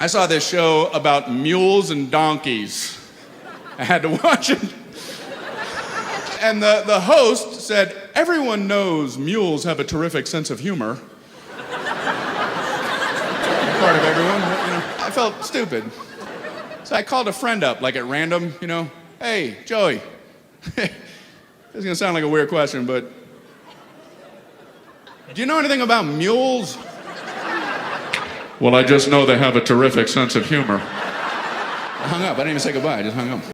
I saw this show about mules and donkeys. I had to watch it. And the host said, everyone knows mules have a terrific sense of humor. Part of everyone, but, I felt stupid. So I called a friend up, like at random, Hey, Joey. This is gonna sound like a weird question, but do you know anything about mules? Well, I just know they have a terrific sense of humor. I hung up. I didn't even say goodbye. I just hung up.